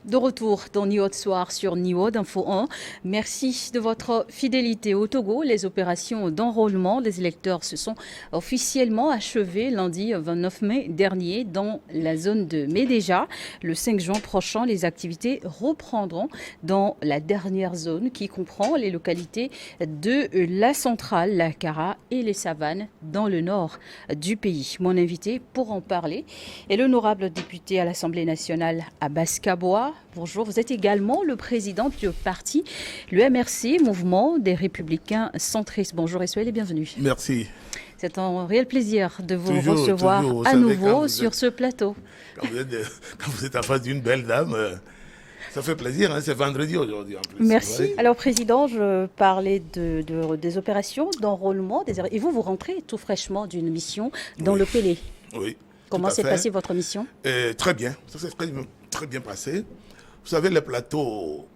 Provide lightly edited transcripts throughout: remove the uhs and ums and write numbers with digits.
De retour dans Niod Soir sur Niod Info 1. Merci de votre fidélité au Togo. Les opérations d'enrôlement des électeurs se sont officiellement achevées lundi 29 mai dernier dans la zone de Médéja. Le 5 juin prochain, les activités reprendront dans la dernière zone qui comprend les localités de la Centrale, la Kara et les Savanes dans le nord du pays. Mon invité pour en parler est l'honorable député à l'Assemblée nationale Abbas Kaboa. Bonjour, vous êtes également le président du parti, le MRC, Mouvement des Républicains Centristes. Bonjour et soyez les bienvenus. Merci. C'est un réel plaisir de vous Toujours, recevoir toujours. à nouveau sur ce plateau. Quand vous êtes en face d'une belle dame, ça fait plaisir, hein, c'est vendredi aujourd'hui en plus. Merci. Alors Président, je parlais des opérations d'enrôlement. Et vous rentrez tout fraîchement d'une mission dans le Pélé. Oui. Comment s'est passée votre mission? Très bien, ça s'est très bien passé. Vous savez, les plateaux,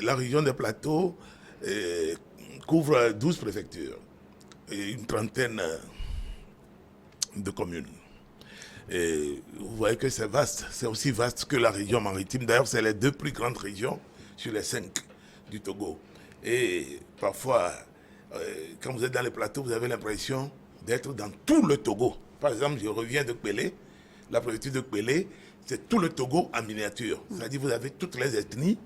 la région des plateaux couvre 12 préfectures et une trentaine de communes. Et vous voyez que c'est vaste, c'est aussi vaste que la région maritime. D'ailleurs, c'est les deux plus grandes régions sur les 5 du Togo. Et parfois, quand vous êtes dans les plateaux, vous avez l'impression d'être dans tout le Togo. Par exemple, je reviens de Kpélé, la préfecture de Kpélé, c'est tout le Togo en miniature. C'est-à-dire vous avez toutes les ethnies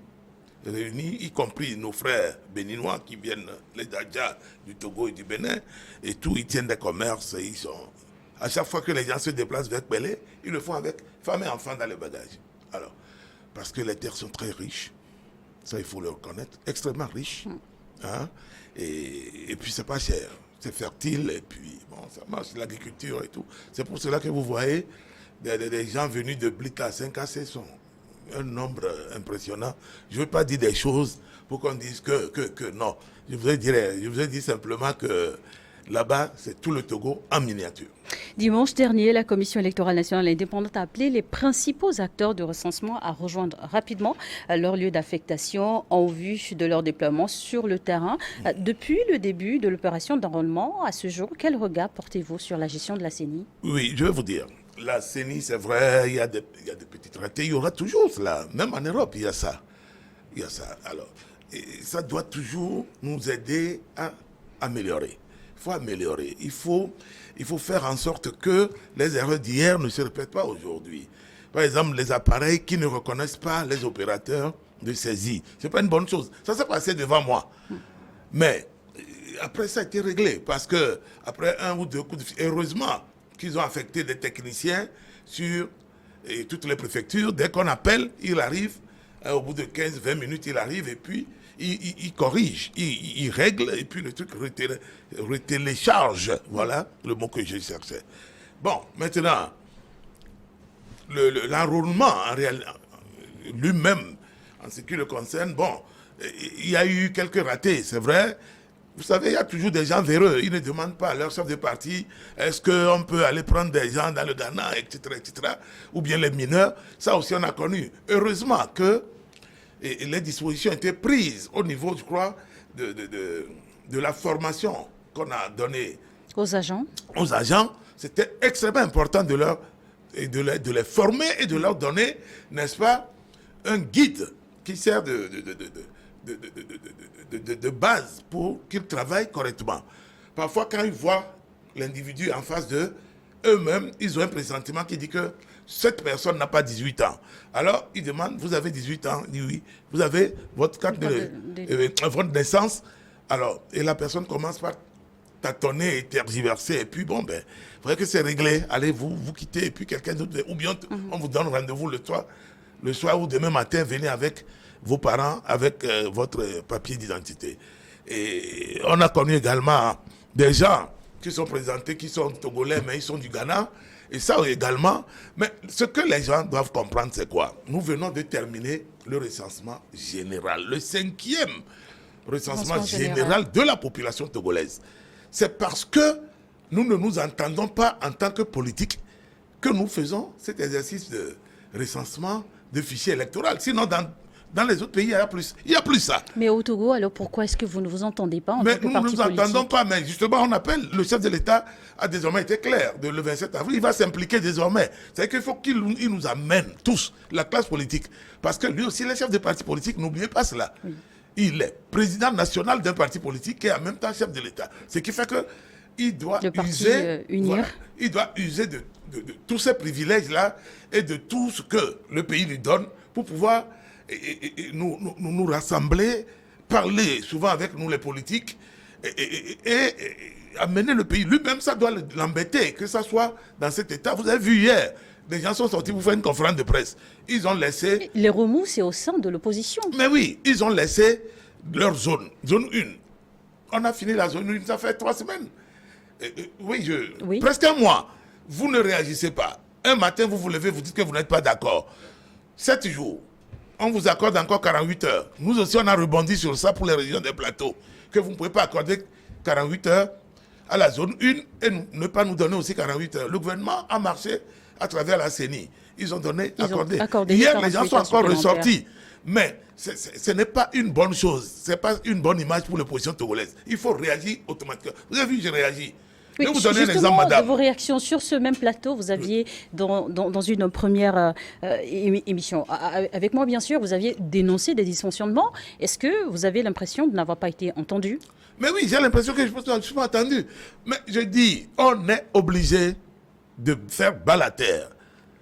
réunies, y compris nos frères béninois qui viennent, les Dadja du Togo et du Bénin, et tout, ils tiennent des commerces, et ils sont... À chaque fois que les gens se déplacent vers Kpélé, ils le font avec femmes et enfants dans les bagages. Alors, parce que les terres sont très riches, ça il faut le reconnaître, extrêmement riches, hein, et puis c'est pas cher, c'est fertile, et puis bon, ça marche, l'agriculture et tout. C'est pour cela que vous voyez des gens venus de Blita à 5AC sont un nombre impressionnant. Je ne veux pas dire des choses pour qu'on dise que non. Je vous ai dit simplement que là-bas, c'est tout le Togo en miniature. Dimanche dernier, la Commission électorale nationale indépendante a appelé les principaux acteurs de recensement à rejoindre rapidement leur lieu d'affectation en vue de leur déploiement sur le terrain. Depuis le début de l'opération d'enrôlement, à ce jour, quel regard portez-vous sur la gestion de la CENI? Oui, je vais vous dire. La CENI, c'est vrai, il y a des petits traités, il y aura toujours cela. Même en Europe, il y a ça. Il y a ça. Alors, et ça doit toujours nous aider à améliorer. Il faut améliorer. Il faut faire en sorte que les erreurs d'hier ne se répètent pas aujourd'hui. Par exemple, les appareils qui ne reconnaissent pas les opérateurs de saisie. Ce n'est pas une bonne chose. Ça s'est passé devant moi. Mais après, ça a été réglé. Parce que après un ou deux coups de fil, heureusement qu'ils ont affecté des techniciens sur toutes les préfectures. Dès qu'on appelle, il arrive. Au bout de 15-20 minutes, il arrive et puis il corrige, il règle et puis le truc retélécharge. Voilà le mot que je cherchais. Bon, maintenant, l'enrôlement lui-même, en ce qui le concerne, bon, il y a eu quelques ratés, c'est vrai. Vous savez, il y a toujours des gens véreux. Ils ne demandent pas à leur chef de parti est-ce qu'on peut aller prendre des gens dans le Ghana, etc., etc. Ou bien les mineurs. Ça aussi, on a connu. Heureusement que les dispositions étaient prises au niveau, je crois, de la formation qu'on a donnée aux agents. C'était extrêmement important de les former et de leur donner, n'est-ce pas, un guide qui sert de base pour qu'ils travaillent correctement. Parfois, quand ils voient l'individu en face d'eux, eux-mêmes, ils ont un pressentiment qui dit que cette personne n'a pas 18 ans. Alors, ils demandent, vous avez 18 ans? Ils disent oui. Vous avez votre carte votre naissance? Alors, et la personne commence par tâtonner et tergiverser. Et puis, bon, ben, il faudrait que c'est réglé. Allez, vous quittez, et puis quelqu'un d'autre, ou bien on vous donne rendez-vous le soir ou demain matin, venez avec vos parents, avec votre papier d'identité. Et on a connu également des gens qui sont présentés, qui sont togolais, mais ils sont du Ghana. Et ça également. Mais ce que les gens doivent comprendre, c'est quoi? Nous venons de terminer le recensement général, le 5e recensement général de la population togolaise. C'est parce que nous ne nous entendons pas en tant que politiques que nous faisons cet exercice de recensement de fichiers électoraux. Sinon, Dans les autres pays, il y a plus. Il n'y a plus ça. Mais au Togo, alors pourquoi est-ce que vous ne vous entendez pas en Mais tant que nous ne parti nous politique? entendons pas. Mais justement, on appelle, le chef de l'État a désormais été clair. Le 27 avril, il va s'impliquer désormais. C'est qu'il faut qu'il nous amène tous, la classe politique. Parce que lui aussi, les chefs de partis politiques, n'oubliez pas cela. Oui. Il est président national d'un parti politique et en même temps chef de l'État. Ce qui fait que il doit user, unir. Il doit user de tous ces privilèges-là et de tout ce que le pays lui donne pour pouvoir nous rassembler, parler souvent avec nous les politiques et amener le pays. Lui-même, ça doit l'embêter, que ça soit dans cet état. Vous avez vu hier, des gens sont sortis pour faire une conférence de presse. Ils ont laissé... Les remous, c'est au sein de l'opposition. Mais oui, ils ont laissé leur zone 1. On a fini la zone 1, ça fait 3 semaines. Oui. Presque un mois. Vous ne réagissez pas. Un matin, vous vous levez, vous dites que vous n'êtes pas d'accord. 7 jours, on vous accorde encore 48 heures. Nous aussi, on a rebondi sur ça pour les régions des plateaux. Que vous ne pouvez pas accorder 48 heures à la zone 1 et ne pas nous donner aussi 48 heures. Le gouvernement a marché à travers la CENI. Ils ont accordé. Hier, les gens sont encore ressortis. Mais ce n'est pas une bonne chose. Ce n'est pas une bonne image pour l'opposition togolaise. Il faut réagir automatiquement. Vous avez vu, j'ai réagi. Oui, vous donner un exemple, madame. De vos réactions sur ce même plateau, vous aviez, dans une première émission, avec moi bien sûr, vous aviez dénoncé des dysfonctionnements. Est-ce que vous avez l'impression de n'avoir pas été entendu? Mais oui, j'ai l'impression que je ne suis pas entendu. Mais je dis, on est obligé de faire bas la terre.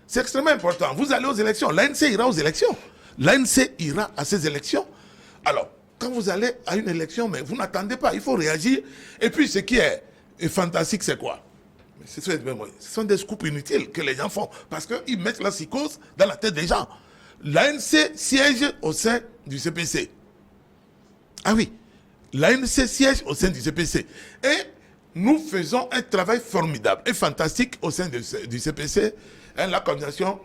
C'est extrêmement important. Vous allez aux élections. L'ANC ira aux élections. L'ANC ira à ces élections. Alors, quand vous allez à une élection, mais vous n'attendez pas, il faut réagir. Et puis, ce qui est fantastique, c'est quoi? Ce sont des scoops inutiles que les gens font parce qu'ils mettent la psychose dans la tête des gens. L'ANC siège au sein du CPC. Ah oui, l'ANC siège au sein du CPC. Et nous faisons un travail formidable et fantastique au sein du CPC, la coordination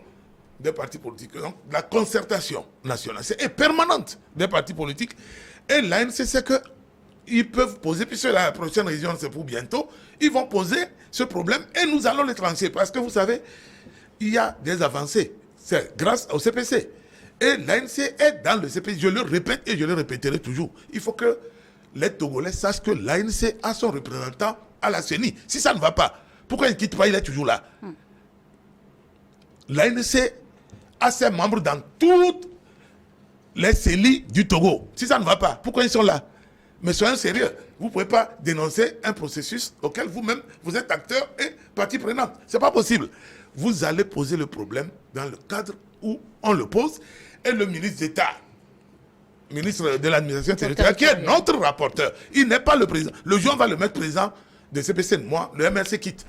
des partis politiques, donc la concertation nationale. C'est permanente des partis politiques. Et l'ANC, c'est que ils peuvent poser, puisque la prochaine région, c'est pour bientôt, ils vont poser ce problème et nous allons les trancher. Parce que vous savez, il y a des avancées. C'est grâce au CPC. Et l'ANC est dans le CPC. Je le répète et je le répéterai toujours. Il faut que les Togolais sachent que l'ANC a son représentant à la CENI. Si ça ne va pas, pourquoi il ne quitte pas? Il est toujours là. L'ANC a ses membres dans toutes les CELI du Togo. Si ça ne va pas, pourquoi ils sont là? Mais soyons sérieux, vous ne pouvez pas dénoncer un processus auquel vous-même, vous êtes acteur et partie prenante. Ce n'est pas possible. Vous allez poser le problème dans le cadre où on le pose et le ministre d'État, ministre de l'administration territoriale, qui est notre rapporteur, il n'est pas le président. Le jour où on va le mettre président de CPC, moi, le MRC quitte.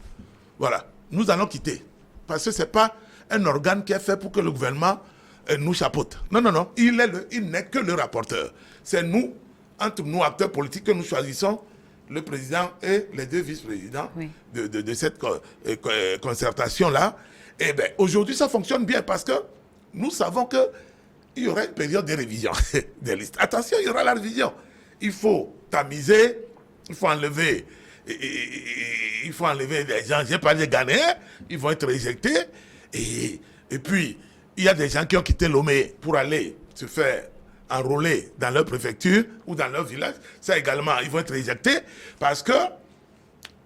Voilà, nous allons quitter. Parce que ce n'est pas un organe qui est fait pour que le gouvernement nous chapeaute. Non, non, non, il n'est que le rapporteur. C'est nous, entre nous, acteurs politiques, que nous choisissons le président et les 2 vice-présidents de cette concertation-là. Et bien, aujourd'hui, ça fonctionne bien parce que nous savons qu'il y aura une période de révision des listes. Attention, il y aura la révision. Il faut tamiser, il faut enlever des gens. J'ai pas des Ghanéens, ils vont être éjectés. Et puis, il y a des gens qui ont quitté Lomé pour aller se faire enrôlés dans leur préfecture ou dans leur village. Ça également, ils vont être éjectés parce que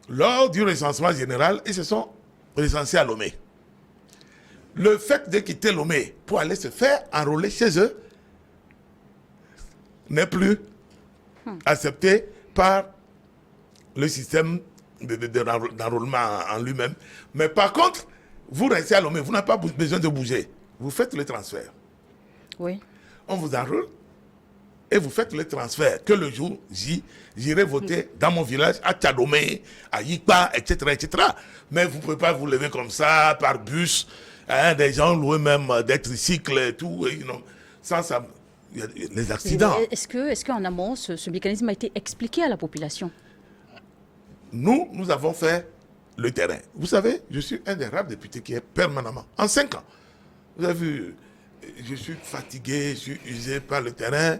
lors du recensement général, ils se sont recensés à Lomé. Le fait de quitter Lomé pour aller se faire enrôler chez eux n'est plus accepté par le système d'enrôlement en lui-même. Mais par contre, vous restez à Lomé, vous n'avez pas besoin de bouger. Vous faites le transfert. Oui. On vous enrôle et vous faites le transfert. Que le jour j'irai voter dans mon village, à Tchadomé, à Yikpa, etc., etc. Mais vous ne pouvez pas vous lever comme ça, par bus. Hein, des gens louent même des tricycles et tout. Et, sans ça, il y a les accidents. Est-ce qu'en amont, ce mécanisme a été expliqué à la population? Nous avons fait le terrain. Vous savez, je suis un des rares députés qui est permanemment, en 5 ans. Vous avez vu, je suis fatigué, je suis usé par le terrain.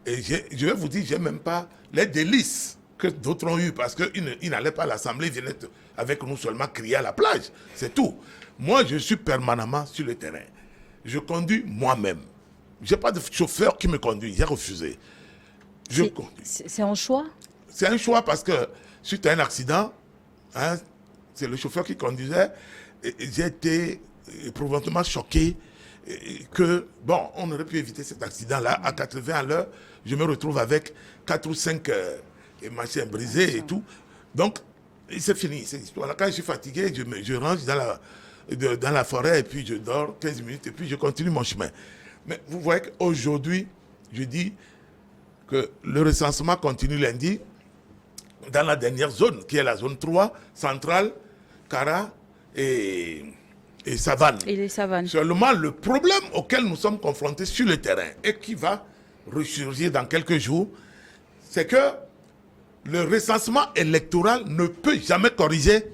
Et je vais vous dire, je n'ai même pas les délices que d'autres ont eu parce qu'ils n'allaient pas à l'Assemblée, ils venaient avec nous seulement crier à la plage. C'est tout. Moi, je suis permanemment sur le terrain. Je conduis moi-même Je n'ai pas de chauffeur qui me conduit. J'ai refusé. Je conduis. C'est un choix? C'est un choix parce que suite à un accident, hein, c'est le chauffeur qui conduisait. Et j'ai été éprouvantement choqué que, bon, on aurait pu éviter cet accident-là. À 80 à l'heure, je me retrouve avec 4 ou 5 machines brisées et tout. Donc, c'est fini, cette histoire-là. Quand je suis fatigué, je range dans la forêt et puis je dors 15 minutes et puis je continue mon chemin. Mais vous voyez qu'aujourd'hui, je dis que le recensement continue lundi dans la dernière zone, qui est la zone 3, centrale, Kara et Savane. Et les savanes. Seulement, le problème auquel nous sommes confrontés sur le terrain et qui va ressurgir dans quelques jours, c'est que le recensement électoral ne peut jamais corriger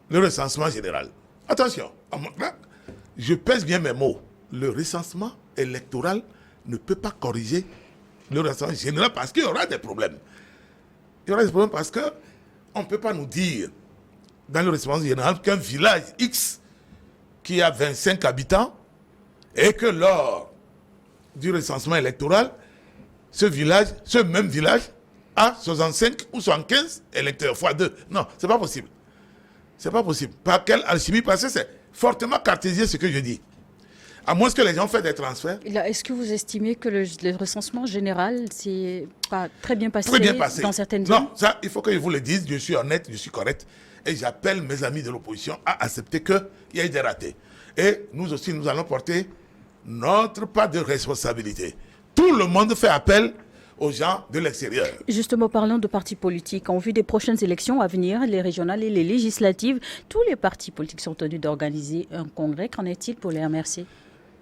le recensement général. Attention, je pèse bien mes mots. Le recensement électoral ne peut pas corriger le recensement général parce qu'il y aura des problèmes. Il y aura des problèmes parce qu'on ne peut pas nous dire dans le recensement général qu'un village X qui a 25 habitants et que lors du recensement électoral, ce même village a 65 ou 75 électeurs fois 2. Non, c'est pas possible. C'est pas possible. Par quelle alchimie? Parce que c'est fortement cartésien ce que je dis. À moins que les gens fassent des transferts. Est-ce que vous estimez que le recensement général s'est pas très bien passé, dans certaines zones? Non, ça, il faut que je vous le dise. Je suis honnête, je suis correct. Et j'appelle mes amis de l'opposition à accepter qu'il y ait des ratés. Et nous aussi, nous allons porter notre part de responsabilité. Tout le monde fait appel aux gens de l'extérieur. Justement, parlant de partis politiques, en vue des prochaines élections à venir, les régionales et les législatives, tous les partis politiques sont tenus d'organiser un congrès. Qu'en est-il pour les MRC?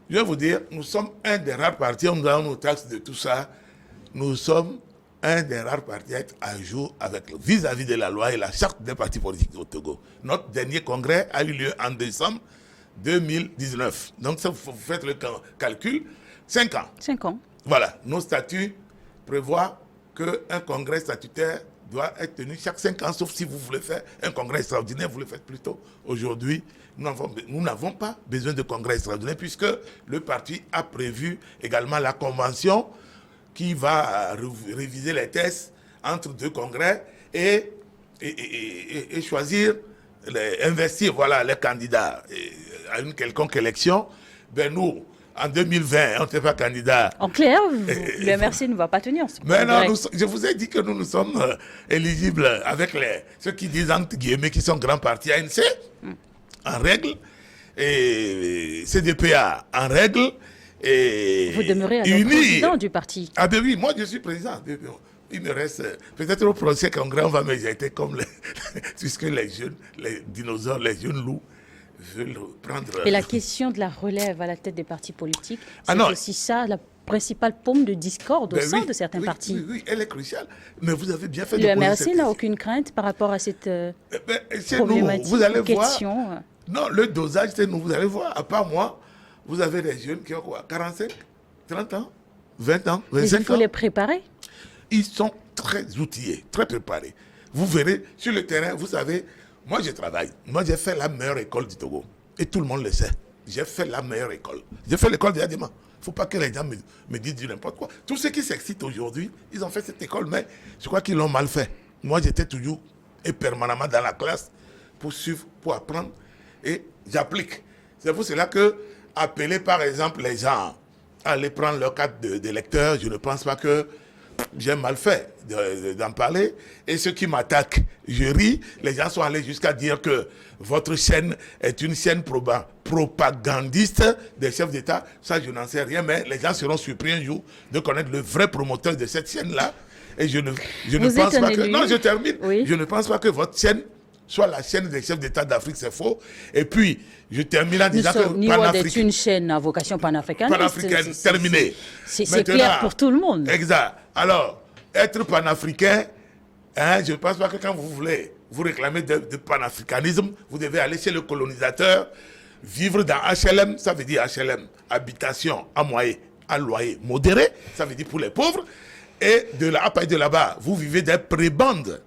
Je vais vous dire, nous sommes un des rares partis, nous avons nos taxes de tout ça. Nous sommes un des rares partis à être à jour avec vis-à-vis de la loi et la charte des partis politiques au Togo. Notre dernier congrès a eu lieu en décembre 2019. Donc, ça, vous faites le calcul, 5 ans. 5 ans. Voilà, nos statuts prévoient qu'un congrès statutaire doit être tenu chaque 5 ans, sauf si vous voulez faire un congrès extraordinaire, vous le faites plus tôt. Aujourd'hui, nous n'avons pas besoin de congrès extraordinaire puisque le parti a prévu également la convention qui va réviser les tests entre 2 congrès et choisir, investir les candidats à une quelconque élection. Ben nous, en 2020, on n'était pas candidat. En clair, le MRC ne va pas tenir. Mais non, je vous ai dit que nous sommes éligibles avec ceux qui disent entre guillemets qui sont grands partis ANC en règle et CDPA en règle. Et vous demeurez alors président du parti. Ah ben oui, moi je suis président. Il me reste, peut-être au prochain congrès, on va me jeter comme puisque les jeunes, les dinosaures, les jeunes loups veulent prendre... Et la question de la relève à la tête des partis politiques, c'est aussi ça, la principale paume de discorde au sein de certains partis. Oui, elle est cruciale. Mais vous avez bien fait le MRC n'a aucune crainte par rapport à cette problématique, vous allez question. Voir, non, le dosage, c'est nous, vous allez voir, à part moi, vous avez des jeunes qui ont quoi, 45, 30 ans, 20 ans, 25 ans. Mais il faut les préparer. Ils sont très outillés, très préparés. Vous verrez, sur le terrain, vous savez, moi je travaille. Moi j'ai fait la meilleure école du Togo. Et tout le monde le sait. J'ai fait la meilleure école. J'ai fait l'école de Yadima. Il ne faut pas que les gens me disent du n'importe quoi. Tous ceux qui s'excitent aujourd'hui, ils ont fait cette école, mais je crois qu'ils l'ont mal fait. Moi j'étais toujours et permanemment dans la classe pour suivre, pour apprendre. Et j'applique. C'est pour cela que appeler par exemple les gens à aller prendre leur carte de lecteur, je ne pense pas que j'ai mal fait d'en parler. Et ceux qui m'attaquent, je ris. Les gens sont allés jusqu'à dire que votre chaîne est une chaîne propagandiste des chefs d'État. Ça, je n'en sais rien, mais les gens seront surpris un jour de connaître le vrai promoteur de cette chaîne-là. Et je ne pense pas que... Non, je termine. Oui. Je ne pense pas que votre chaîne soit la chaîne des chefs d'État d'Afrique, c'est faux. Et puis, je termine en disant que Niwod est une chaîne à vocation panafricaine. Panafricaine, terminée. C'est clair pour tout le monde. Exact. Alors, être panafricain, je ne pense pas que quand vous voulez vous réclamer de panafricanisme, vous devez aller chez le colonisateur, vivre dans HLM, ça veut dire HLM, habitation à loyer modéré, ça veut dire pour les pauvres, et de là-bas, vous vivez des prébendes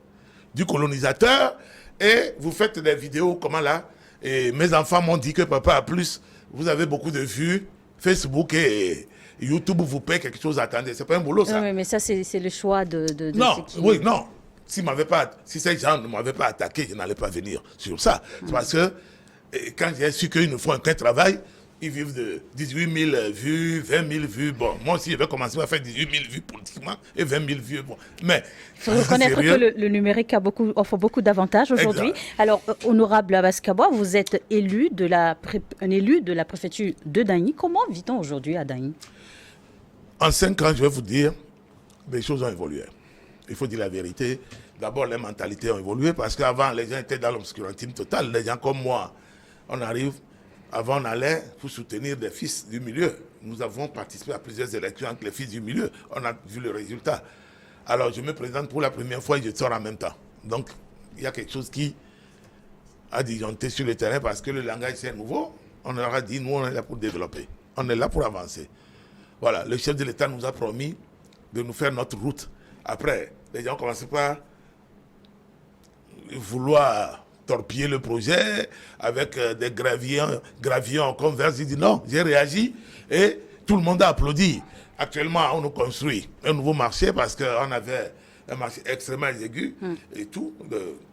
du colonisateur, et vous faites des vidéos, comment là, et mes enfants m'ont dit que papa a plus, vous avez beaucoup de vues, Facebook et YouTube vous paient quelque chose, attendez, c'est pas un boulot ça. Oui, mais ça c'est le choix de Non, ce qui... oui, non. Si ces gens ne m'avaient pas attaqué, je n'allais pas venir sur ça. C'est parce que quand j'ai su qu'ils ne font qu'un travail, ils vivent de 18 000 vues, 20 000 vues. Bon, moi aussi, je vais commencer à faire 18 000 vues politiquement et 20 000 vues. Bon. Mais il faut reconnaître que le numérique offre beaucoup d'avantages aujourd'hui. Alors, honorable Abbas Kabwa, vous êtes un élu de la préfecture de Dagny. Comment vit-on aujourd'hui à Dagny? En 5 ans, je vais vous dire, les choses ont évolué. Il faut dire la vérité. D'abord, les mentalités ont évolué parce qu'avant, les gens étaient dans l'obscurantisme total. Les gens comme moi, on arrive, avant on allait pour soutenir des fils du milieu. Nous avons participé à plusieurs élections avec les fils du milieu. On a vu le résultat. Alors, je me présente pour la première fois et je sors en même temps. Donc, il y a quelque chose qui a disjoncté sur le terrain parce que le langage c'est nouveau. On leur a dit, nous, on est là pour développer. On est là pour avancer. Voilà, le chef de l'État nous a promis de nous faire notre route. Après, les gens commencent par vouloir torpiller le projet avec des gravillons en converse. Il dit non, j'ai réagi et tout le monde a applaudi. Actuellement, on nous construit un nouveau marché parce qu'on avait un marché extrêmement aigu et tout.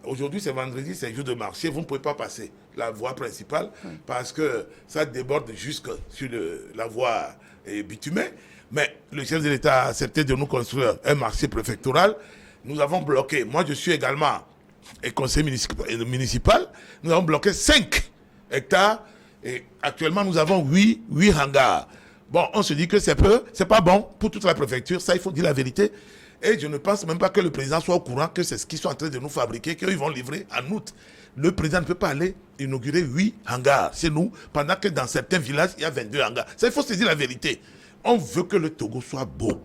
Aujourd'hui, c'est vendredi, c'est jour de marché, vous ne pouvez pas passer la voie principale parce que ça déborde jusque sur la voie bitumée. Mais le chef de l'État a accepté de nous construire un marché préfectoral. Nous avons bloqué, moi je suis également conseiller municipal, nous avons bloqué 5 hectares et actuellement nous avons 8 hangars. Bon, on se dit que c'est peu, c'est pas bon pour toute la préfecture, ça il faut dire la vérité. Et je ne pense même pas que le président soit au courant que c'est ce qu'ils sont en train de nous fabriquer, qu'ils vont livrer en août. Le président ne peut pas aller inaugurer 8 hangars chez nous, pendant que dans certains villages, il y a 22 hangars. Ça, il faut se dire la vérité. On veut que le Togo soit beau.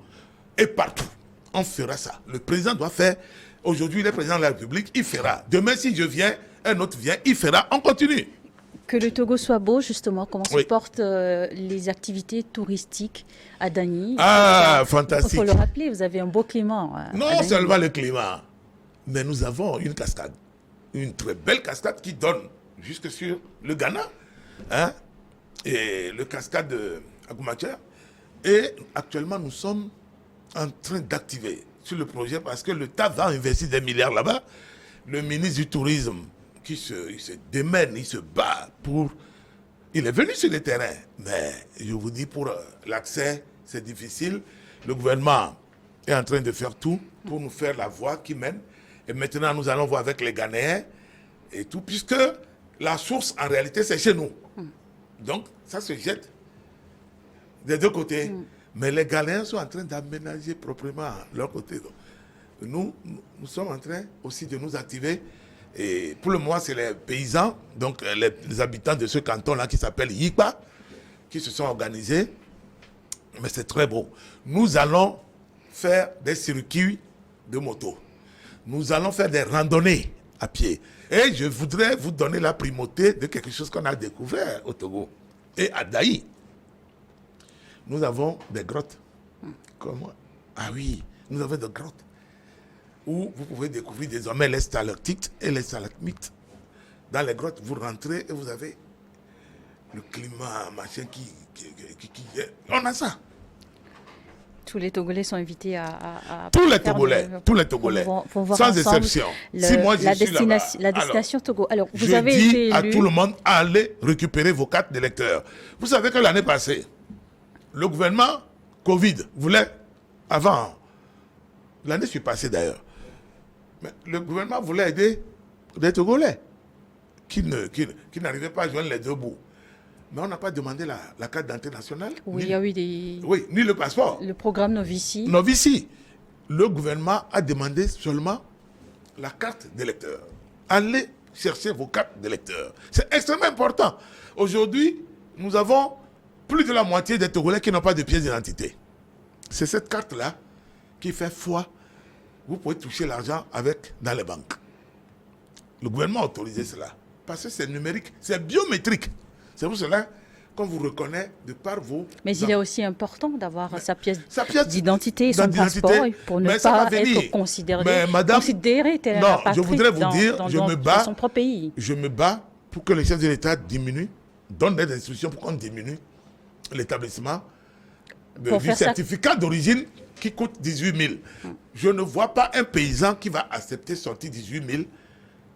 Et partout, on fera ça. Le président doit faire. Aujourd'hui, il est président de la République, il fera. Demain, si je viens, un autre vient, il fera. On continue. Que le Togo soit beau, justement, comment se portent les activités touristiques à Dagny? Ah, fantastique. Il faut le rappeler, vous avez un beau climat. Non seulement le climat, mais nous avons une cascade. Une très belle cascade qui donne jusque sur le Ghana. Hein, et le cascade de Agoumatia. Et actuellement, nous sommes en train d'activer sur le projet parce que le TAP va investir des milliards là-bas. Le ministre du Tourisme, il se démène, il se bat pour... Il est venu sur le terrain, mais je vous dis, pour l'accès, c'est difficile. Le gouvernement est en train de faire tout pour nous faire la voie qui mène. Et maintenant, nous allons voir avec les Ghanéens et tout, puisque la source, en réalité, c'est chez nous. Donc, ça se jette des deux côtés. Mais les Ghanéens sont en train d'aménager proprement leur côté. Donc, nous sommes en train aussi de nous activer. Et pour le moment, c'est les paysans, donc les habitants de ce canton-là qui s'appelle Yikba, qui se sont organisés. Mais c'est très beau. Nous allons faire des circuits de moto. Nous allons faire des randonnées à pied. Et je voudrais vous donner la primauté de quelque chose qu'on a découvert au Togo et à Daï. Nous avons des grottes. Comment? Ah oui, nous avons des grottes où vous pouvez découvrir désormais les stalactites et les stalagmites. Dans les grottes, vous rentrez et vous avez le climat, machin qui on a ça. Tous les Togolais sont invités tous les Togolais, sans exception. Si moi je suis là-bas, la destination Togo. Alors, vous je avez dis été élu... à tout le monde, allez récupérer vos cartes d'électeurs. Vous savez que l'année passée, le gouvernement Covid voulait, avant, l'année suis passée d'ailleurs, mais le gouvernement voulait aider les Togolais qui n'arrivaient pas à joindre les deux bouts. Mais on n'a pas demandé la carte d'identité nationale. Oui, il y a eu des... Oui, ni le passeport. Le programme Novici. Novici. Le gouvernement a demandé seulement la carte d'électeur. Allez chercher vos cartes d'électeur. C'est extrêmement important. Aujourd'hui, nous avons plus de la moitié des Togolais qui n'ont pas de pièce d'identité. C'est cette carte-là qui fait foi. Vous pouvez toucher l'argent dans les banques. Le gouvernement a autorisé cela. Parce que c'est numérique, c'est biométrique. C'est pour cela qu'on vous reconnaît de par vos... Mais il est aussi important d'avoir sa pièce d'identité et son passeport pour ne pas être considéré tel un apatride je voudrais vous dire, dans son propre pays. Je me bats pour que le chef de l'État diminue, donne des instructions pour qu'on diminue l'établissement du Pour faire ça. certificat d'origine qui coûte 18 000. Je ne vois pas un paysan qui va accepter sortir 18 000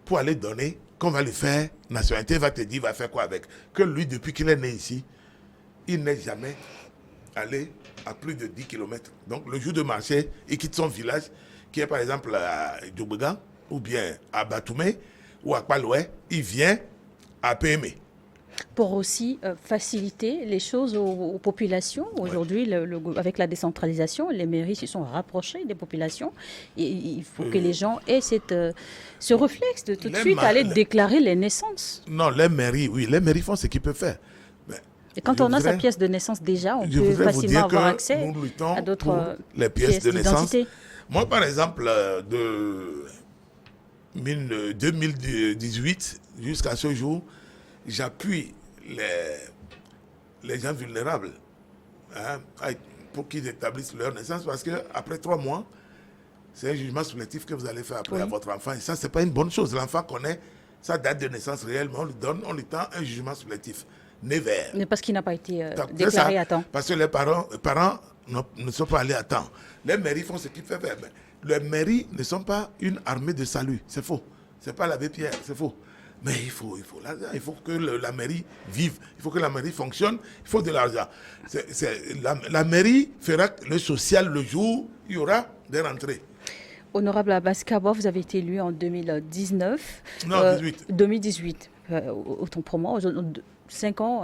pour aller donner, qu'on va lui faire nationalité, il va te dire, il va faire quoi avec. Que lui, depuis qu'il est né ici, il n'est jamais allé à plus de 10 km. Donc le jour de marché, il quitte son village, qui est par exemple à Djoubega, ou bien à Batoumé, ou à Paloué, il vient à PME. Pour aussi faciliter les choses aux populations. Aujourd'hui, avec la décentralisation, les mairies se sont rapprochées des populations. Et il faut que les gens aient ce réflexe de tout de suite aller déclarer les naissances. Non, les mairies, oui, les mairies font ce qu'ils peuvent faire. Mais et quand on a sa pièce de naissance déjà, on peut facilement avoir accès à d'autres pièces de naissance. d'identité. Moi, par exemple, de 2018 jusqu'à ce jour, j'appuie les gens vulnérables, hein, pour qu'ils établissent leur naissance, parce qu'après 3 mois, c'est un jugement supplétif que vous allez faire après à votre enfant. Et ça, ce n'est pas une bonne chose. L'enfant connaît sa date de naissance réelle, mais on lui tend un jugement supplétif. Nevers. Mais parce qu'il n'a pas été déclaré à temps. Parce que les parents ne sont pas allés à temps. Les mairies font ce qu'ils peuvent faire. Les mairies ne sont pas une armée de salut. C'est faux. Ce n'est pas l'abbé Pierre. C'est faux. Mais il faut que la mairie vive, il faut que la mairie fonctionne, il faut de l'argent. La mairie fera le social le jour où il y aura des rentrées. Honorable Abbas Kabwa, vous avez été élu en 2019. Non, 18. 2018, autant pour moi. 5 ans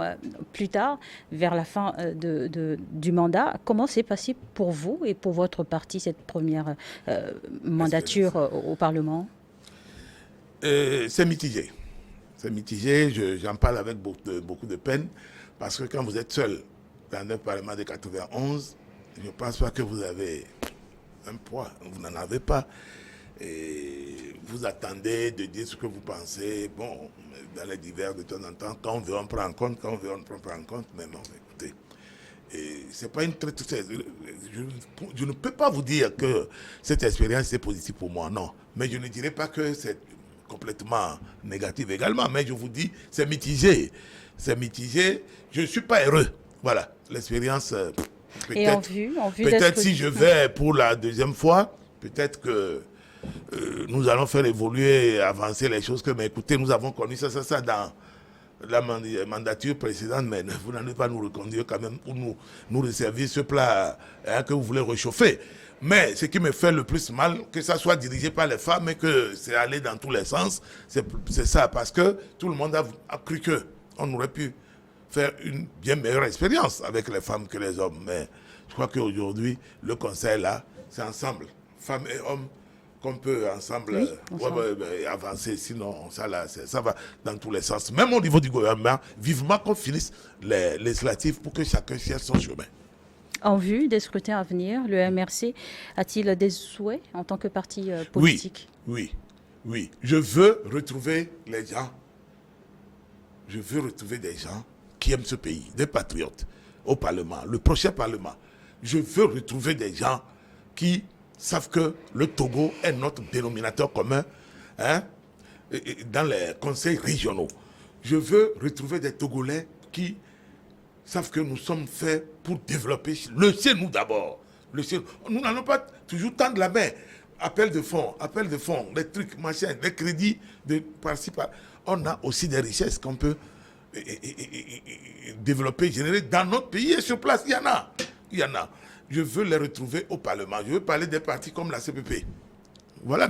plus tard, vers la fin du mandat, comment s'est passé pour vous et pour votre parti cette première mandature au Parlement? C'est mitigé. C'est mitigé, j'en parle avec beaucoup de peine, parce que quand vous êtes seul dans le Parlement de 91, je ne pense pas que vous avez un poids, vous n'en avez pas. Et vous attendez de dire ce que vous pensez, bon, dans les divers de temps en temps, quand on veut on prend en compte, quand on veut on ne prend pas en compte, mais non, écoutez. Et c'est pas une très... Je ne peux pas vous dire que cette expérience est positive pour moi, non. Mais je ne dirais pas que c'est complètement négative également, mais je vous dis, c'est mitigé. C'est mitigé. Je ne suis pas heureux. Voilà, l'expérience... Peut-être si je vais pour la deuxième fois, peut-être que nous allons faire évoluer, avancer les choses. Mais écoutez, nous avons connu ça dans la mandature précédente, mais vous n'allez pas nous reconduire quand même pour nous resservir ce plat que vous voulez réchauffer. Mais ce qui me fait le plus mal, que ça soit dirigé par les femmes et que c'est aller dans tous les sens, c'est ça. Parce que tout le monde a cru qu'on aurait pu faire une bien meilleure expérience avec les femmes que les hommes. Mais je crois qu'aujourd'hui, le conseil là, c'est ensemble, femmes et hommes, qu'on peut ensemble avancer. Sinon, ça va dans tous les sens. Même au niveau du gouvernement, vivement qu'on finisse les législatives pour que chacun cherche son chemin. En vue des scrutins à venir, le MRC a-t-il des souhaits en tant que parti politique? Oui. Je veux retrouver les gens. Je veux retrouver des gens qui aiment ce pays, des patriotes au Parlement, le prochain Parlement. Je veux retrouver des gens qui savent que le Togo est notre dénominateur commun, hein, dans les conseils régionaux. Je veux retrouver des Togolais qui savent que nous sommes faits pour développer le chez nous d'abord. Nous n'allons pas toujours tendre la main. Appel de fonds, les trucs, machin, les crédits de par-ci, par. On a aussi des richesses qu'on peut développer, générer dans notre pays et sur place. Il y en a. Je veux les retrouver au Parlement. Je veux parler des partis comme la CPP. Voilà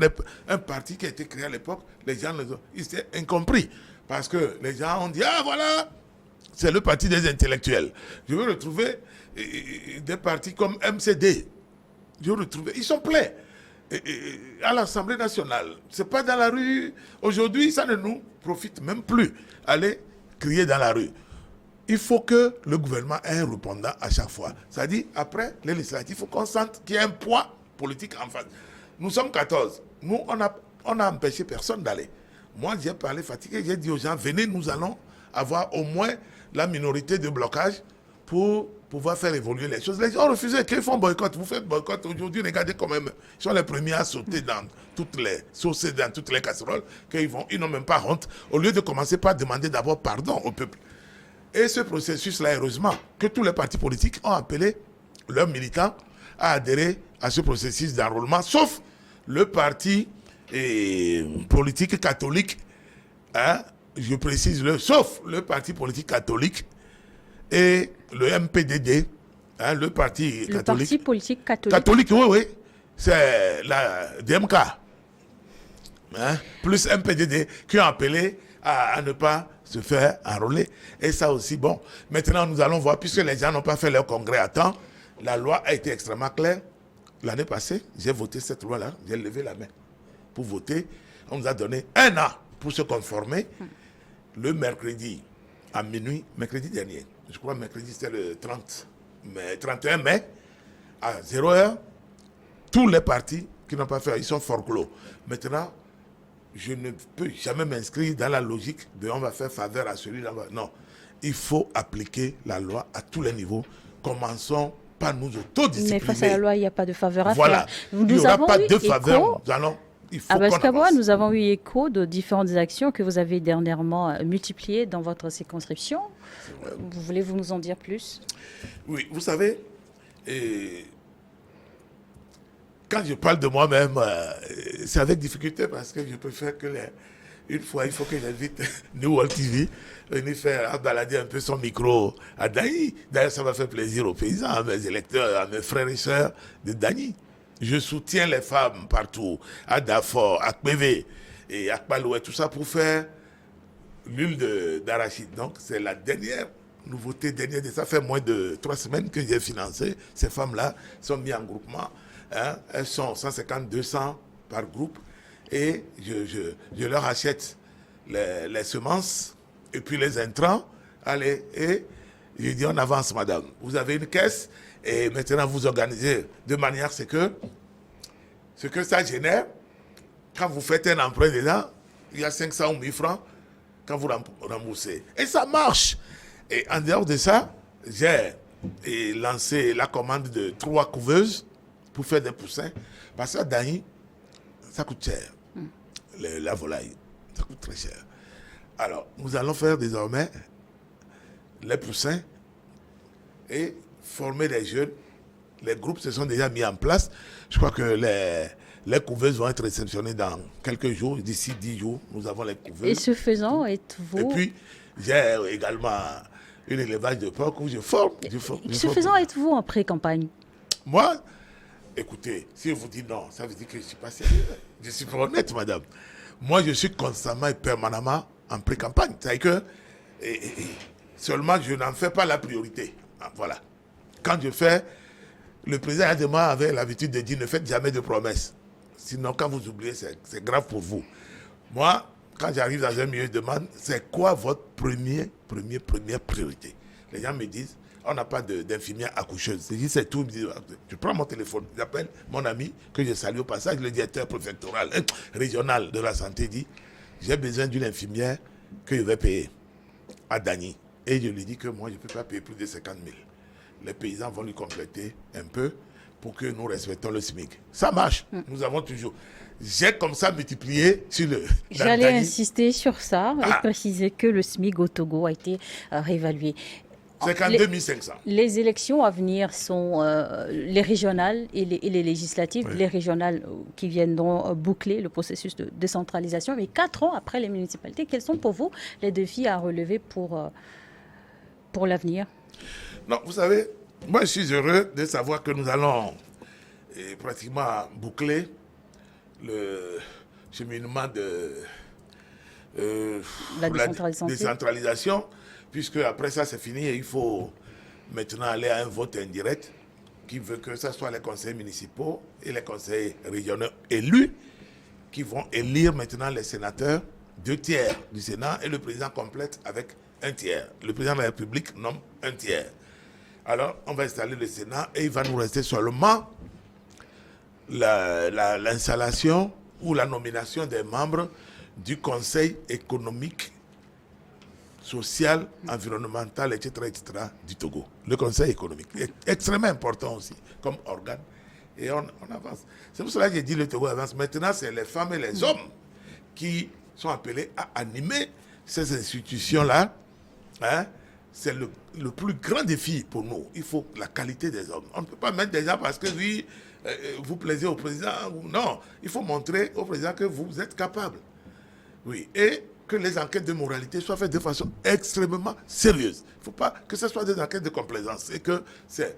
un parti qui a été créé à l'époque. Les gens ils étaient incompris. Parce que les gens ont dit, ah voilà, c'est le parti des intellectuels. Je veux retrouver des partis comme MCD. Je veux retrouver. Ils sont pleins. À l'Assemblée nationale. Ce n'est pas dans la rue. Aujourd'hui, ça ne nous profite même plus. Aller crier dans la rue. Il faut que le gouvernement ait un répondant à chaque fois. C'est-à-dire, après les législatives, il faut qu'on sente qu'il y a un poids politique en face. Nous sommes 14. Nous, on a empêché personne d'aller. Moi, j'ai parlé fatigué. J'ai dit aux gens, venez, nous allons avoir au moins la minorité de blocage pour pouvoir faire évoluer les choses. Les gens ont refusé qu'ils font boycott. Vous faites boycott. Aujourd'hui, regardez quand même. Ils sont les premiers à sauter dans toutes les sauces, dans toutes les casseroles, qu'ils n'ont même pas honte. Au lieu de commencer par demander d'abord pardon au peuple. Et ce processus-là, heureusement, que tous les partis politiques ont appelé leurs militants à adhérer à ce processus d'enrôlement, sauf le parti politique catholique, hein, je précise, sauf le parti politique catholique et le MPDD, hein, le parti catholique. Le parti politique catholique. Catholique, oui, oui. C'est la DMK. Hein, plus MPDD qui ont appelé à ne pas se faire enrôler. Et ça aussi, bon, maintenant nous allons voir, puisque les gens n'ont pas fait leur congrès à temps, la loi a été extrêmement claire. L'année passée, j'ai voté cette loi-là, j'ai levé la main pour voter. On nous a donné 1 an pour se conformer. Le mercredi à minuit, mercredi dernier, je crois mercredi c'était le 31 mai, à 0h, tous les partis qui n'ont pas fait, ils sont forclos. Maintenant, je ne peux jamais m'inscrire dans la logique de on va faire faveur à celui-là. Non, il faut appliquer la loi à tous les niveaux. Commençons par nous autodiscipliner. Mais face à la loi, il n'y a pas de faveur à voilà. faire. Il n'y aura pas de faveur. Il faut à Basse-Kaboua, nous avons eu écho de différentes actions que vous avez dernièrement multipliées dans votre circonscription. Voulez-vous nous en dire plus? Oui, vous savez, quand je parle de moi-même, c'est avec difficulté parce que je préfère que une fois, il faut que j'invite New World TV venir faire balader un peu son micro à Dany. D'ailleurs, ça va faire plaisir aux paysans, à mes électeurs, à mes frères et sœurs de Dany. Je soutiens les femmes partout, à Darfour, à Kpévé et à Kpaloué, tout ça pour faire l'huile d'arachide. Donc, c'est la dernière nouveauté, ça fait moins de 3 semaines que j'ai financé. Ces femmes-là sont mises en groupement. Hein, elles sont 150, 200 par groupe. Et je leur achète les semences et puis les intrants. Allez, et je dis, on avance, madame. Vous avez une caisse et maintenant vous organisez de manière ce que ça génère, quand vous faites un emprunt dedans, il y a 500 ou 1000 francs quand vous remboursez. Et ça marche. Et en dehors de ça, j'ai lancé la commande de 3 couveuses pour faire des poussins. Parce que Dany, ça coûte cher. La volaille, ça coûte très cher. Alors, nous allons faire désormais les poussins et former des jeunes. Les groupes se sont déjà mis en place. Je crois que les couveuses vont être réceptionnées dans quelques jours. D'ici 10 jours, nous avons les couveuses. Et ce faisant, êtes-vous... Et puis, j'ai également un élevage de porc où je forme. Ce faisant, êtes-vous en pré-campagne? Moi, écoutez, si je vous dis non, ça veut dire que je ne suis pas sérieux. Je suis pas honnête, madame. Moi, je suis constamment et permanemment en pré-campagne. C'est-à-dire que seulement je n'en fais pas la priorité. Voilà. Quand je fais, le président Adema avait l'habitude de dire ne faites jamais de promesses. Sinon, quand vous oubliez, c'est grave pour vous. Moi, quand j'arrive dans un milieu de demande, c'est quoi votre première priorité? Les gens me disent, on n'a pas d'infirmière accoucheuse. Je dis, c'est tout. Je prends mon téléphone, j'appelle mon ami, que je salue au passage, le directeur préfectoral, régional de la santé, dit, j'ai besoin d'une infirmière que je vais payer à Dany. Et je lui dis que moi, je ne peux pas payer plus de 50 000. Les paysans vont lui compléter un peu pour que nous respectons le SMIC. Ça marche. Nous avons toujours... J'ai comme ça multiplié sur le... J'allais insister sur ça et préciser que le SMIC au Togo a été réévalué. 52 500. Les élections à venir sont les régionales et les législatives. Oui. Les régionales qui viendront boucler le processus de décentralisation. Mais 4 ans après les municipalités, quels sont pour vous les défis à relever pour l'avenir? Non, vous savez, moi je suis heureux de savoir que nous allons pratiquement boucler le cheminement de la décentralisation. Puisque après ça, c'est fini et il faut maintenant aller à un vote indirect qui veut que ce soit les conseils municipaux et les conseils régionaux élus qui vont élire maintenant les sénateurs, 2 tiers du Sénat et le président complète avec 1 tiers. Le président de la République nomme 1 tiers. Alors, on va installer le Sénat et il va nous rester seulement l'installation ou la nomination des membres du Conseil économique, social, environnemental, etc., du Togo. Le Conseil économique est extrêmement important aussi comme organe. Et on avance. C'est pour cela que j'ai dit le Togo avance. Maintenant, c'est les femmes et les hommes qui sont appelés à animer ces institutions-là, hein, c'est le plus grand défi pour nous. Il faut la qualité des hommes. On ne peut pas mettre des gens parce que oui, vous plaisez au président. Non, il faut montrer au président que vous êtes capable. Oui, et que les enquêtes de moralité soient faites de façon extrêmement sérieuse. Il ne faut pas que ce soit des enquêtes de complaisance. Et que c'est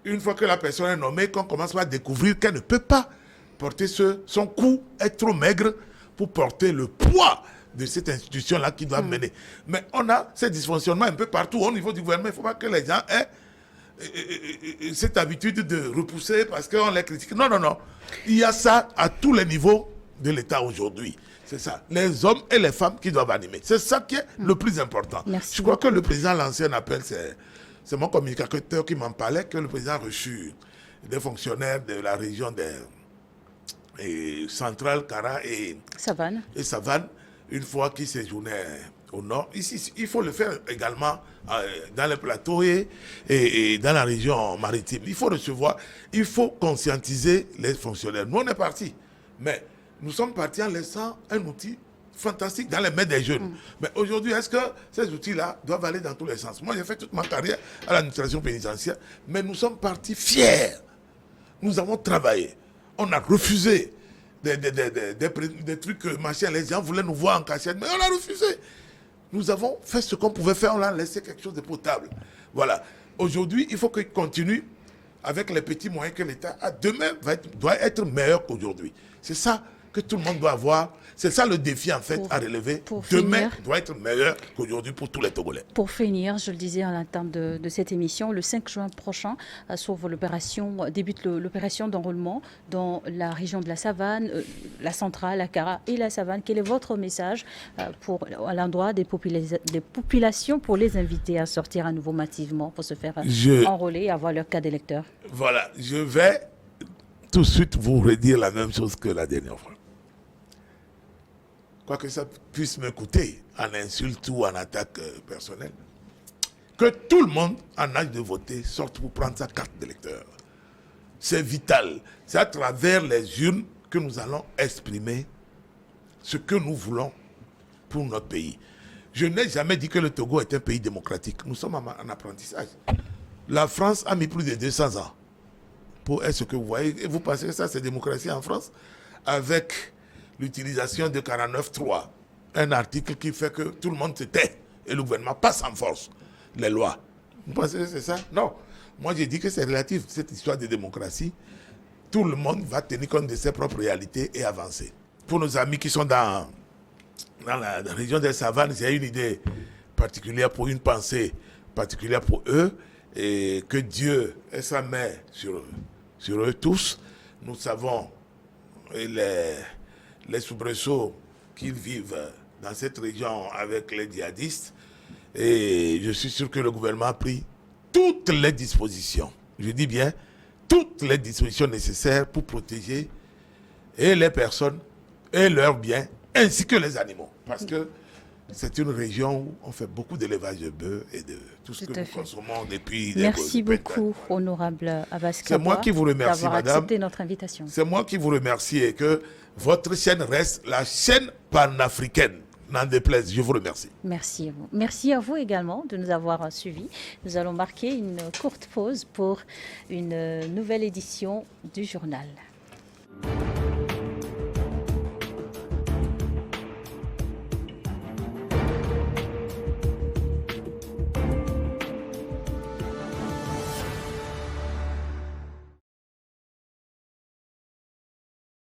une fois que la personne est nommée, qu'on commence à découvrir qu'elle ne peut pas porter son coup, est trop maigre pour porter le poids de cette institution-là qui doit mener. Mais on a ces dysfonctionnements un peu partout au niveau du gouvernement. Il ne faut pas que les gens aient cette habitude de repousser parce qu'on les critique. Non, non, non. Il y a ça à tous les niveaux de l'État aujourd'hui. C'est ça. Les hommes et les femmes qui doivent animer. C'est ça qui est le plus important. Merci Je crois que le président lancé un appel, c'est mon communicateur qui m'en parlait, que le président a reçu des fonctionnaires de la région des Centrale, Kara et Savane. Une fois qu'ils séjournaient au nord. Ici, il faut le faire également dans les plateaux et dans la région maritime. Il faut recevoir, il faut conscientiser les fonctionnaires. Nous, on est partis. Mais nous sommes partis en laissant un outil fantastique dans les mains des jeunes. Mais aujourd'hui, est-ce que ces outils-là doivent aller dans tous les sens? Moi, j'ai fait toute ma carrière à l'administration pénitentiaire, mais nous sommes partis fiers. Nous avons travaillé. On a refusé des trucs, machin. Les gens voulaient nous voir en cachette, mais on a refusé. Nous avons fait ce qu'on pouvait faire, on a laissé quelque chose de potable. Voilà. Aujourd'hui, il faut qu'il continue avec les petits moyens que l'État a. Demain doit être meilleur qu'aujourd'hui. C'est ça que tout le monde doit avoir. C'est ça le défi, en fait, à relever. Demain doit être meilleur qu'aujourd'hui pour tous les Togolais. Pour finir, je le disais à l'entame de cette émission, le 5 juin prochain débute l'opération d'enrôlement dans la région de la Savane, la Centrale, la Kara et la Savane. Quel est votre message à l'endroit des populations pour les inviter à sortir à nouveau massivement pour se faire enrôler et avoir leur carte d'électeur? Voilà, je vais tout de suite vous redire la même chose que la dernière fois. Quoi que ça puisse me coûter en insulte ou en attaque personnelle, que tout le monde en âge de voter sorte pour prendre sa carte d'électeur. C'est vital. C'est à travers les urnes que nous allons exprimer ce que nous voulons pour notre pays. Je n'ai jamais dit que le Togo est un pays démocratique. Nous sommes en apprentissage. La France a mis plus de 200 ans pour être ce que vous voyez. Et vous pensez que ça, c'est démocratie en France? Avec l'utilisation de 49.3, un article qui fait que tout le monde se tait et le gouvernement passe en force les lois. Vous pensez que c'est ça? Non. Moi, j'ai dit que c'est relatif, cette histoire de démocratie. Tout le monde va tenir compte de ses propres réalités et avancer. Pour nos amis qui sont dans la région des Savanes, j'ai une idée particulière pour une pensée particulière pour eux et que Dieu ait sa main sur eux tous. Nous savons les soubresauts qu'ils vivent dans cette région avec les djihadistes. Et je suis sûr que le gouvernement a pris toutes les dispositions, je dis bien toutes les dispositions nécessaires pour protéger et les personnes et leurs biens, ainsi que les animaux. Parce que c'est une région où on fait beaucoup d'élevage de bœufs et de tout ce que nous consommons depuis... Merci beaucoup, honorable Abbas Kabwa, c'est moi qui vous remercie, d'avoir madame. accepté notre invitation. C'est moi qui vous remercie et que votre chaîne reste la chaîne panafricaine. N'en déplaise, je vous remercie. Merci à vous. Merci à vous également de nous avoir suivis. Nous allons marquer une courte pause pour une nouvelle édition du journal.